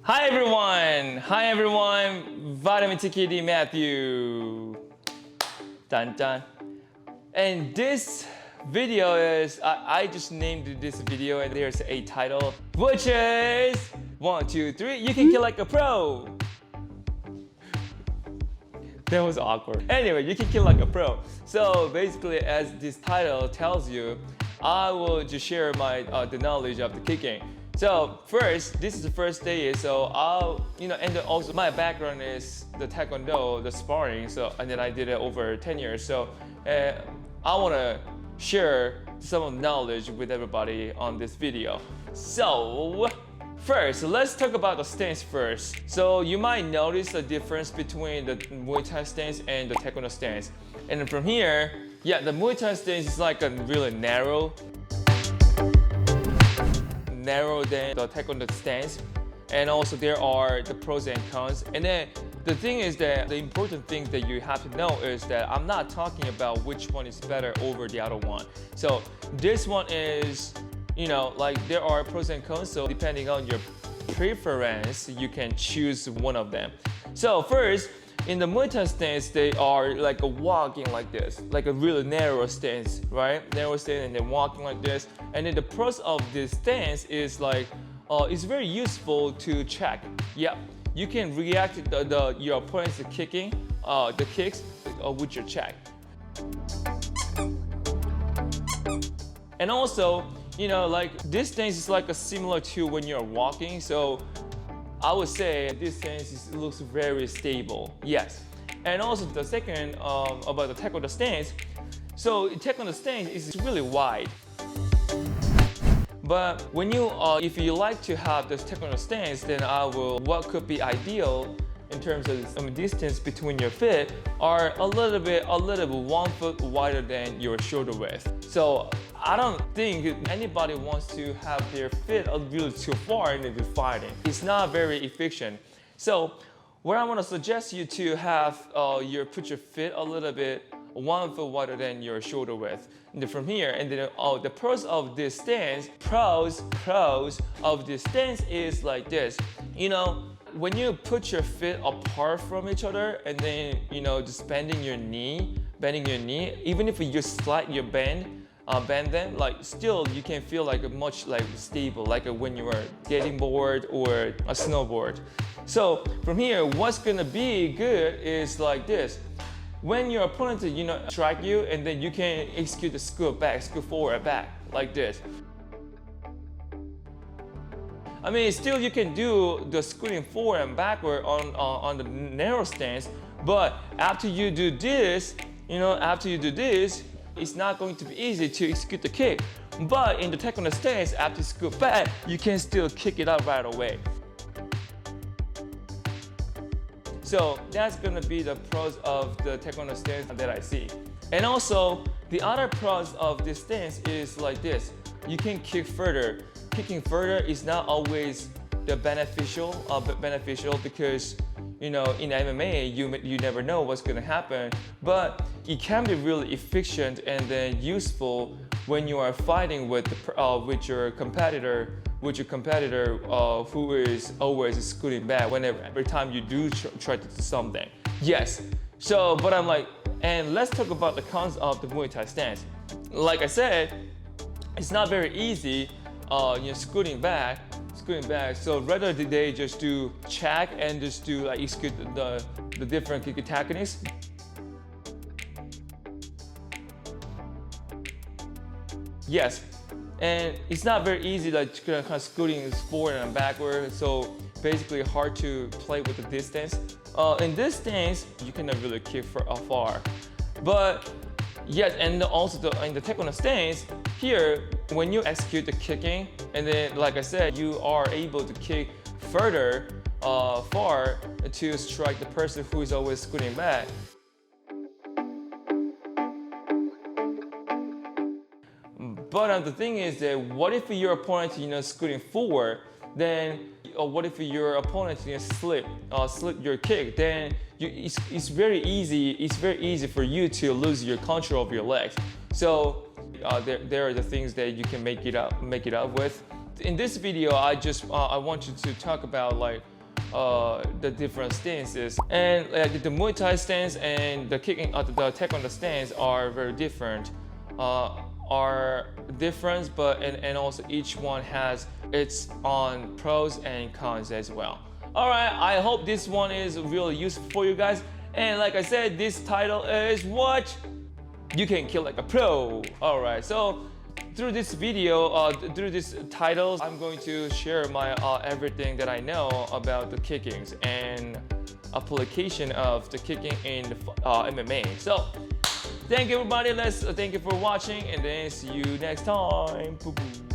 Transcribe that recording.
Hi everyone, Vitamin TKD Matthew. Dun dun. And this video is, I just named this video and there's a title, which is 1, 2, 3, you can kill like a pro. That was awkward. Anyway, you can kill like a pro. So basically, as this title tells you, I will just share my the knowledge of the kicking. So first, this is the first day, so I'll, and then also my background is the Taekwondo, the sparring, and then I did it over 10 years. So I want to share some of the knowledge with everybody on this video. So first, let's talk about the stance first. So you might notice the difference between the Muay Thai stance and the Taekwondo stance. And then from here, yeah, the Muay Thai stance is like a really narrow than the Taekwondo stance, and also there are the pros and cons. And then the thing is that the important thing that you have to know is that I'm not talking about which one is better over the other one. So this one is, like there are pros and cons, so depending on your preference, you can choose one of them. So first, in the Muay Thai stance, they are like a walking like this, like a really narrow stance, right? Narrow stance and then walking like this. And then the pros of this stance is like, it's very useful to check. Yeah, you can react to your opponent's kicking, the kicks with your check. And also, like this stance is like similar to when you're walking. So I would say this stance looks very stable, yes. And also the second about the Taekwondo stance, so Taekwondo stance is really wide. But when if you like to have this Taekwondo stance, then what could be ideal in terms of distance between your feet are a little bit 1 foot wider than your shoulder width. So I don't think anybody wants to have their feet really too far and then be fighting. It's not very efficient. So what I want to suggest you to have put your feet a little bit 1 foot wider than your shoulder width. And then from here, and then the pros of this stance, pros of this stance is like this. When you put your feet apart from each other and then just bending your knee, even if you slightly bend them, like still you can feel like much like stable, like when you are skating board or a snowboard. So from here, what's gonna be good is like this. When your opponent strike you, and then you can execute the scoot forward back like this. I mean, still you can do the scooting forward and backward on the narrow stance, but after you do this, it's not going to be easy to execute the kick. But in the Taekwondo stance, after you scoot back, you can still kick it out right away. So that's gonna be the pros of the Taekwondo stance that I see. And also, the other pros of this stance is like this. You can kick further. Kicking further is not always the beneficial because in MMA you never know what's gonna happen, but it can be really efficient and then useful when you are fighting with your competitor who is always scooting back every time you do try to do something. Yes. So, but I'm like, and let's talk about the cons of the Muay Thai stance. Like I said, it's not very easy. Scooting back. So rather they just do check and just do execute the different kick techniques. Yes, and it's not very easy kind of scooting forward and backward. So basically hard to play with the distance. In this stance, you cannot really kick far. But yes, and also in the Taekwondo stance, here, when you execute the kicking, and then, like I said, you are able to kick far to strike the person who is always scooting back. But the thing is that what if your opponent, scooting forward, then what if your opponent slip your kick? Then it's very easy for you to lose your control of your legs. So there are the things that you can make it up with. In this video, I want you to talk about like the different stances. And the Muay Thai stance and the kicking, the Taekwondo stance are very different. Are different, but and also each one has its own pros and cons as well. All right, I hope this one is really useful for you guys. And like I said, this title is what you can kill like a pro. All right, so through this video, through these titles, I'm going to share my everything that I know about the kickings and application of the kicking in the, MMA. So thank you everybody. Thank you for watching, and then see you next time. Boo-boo.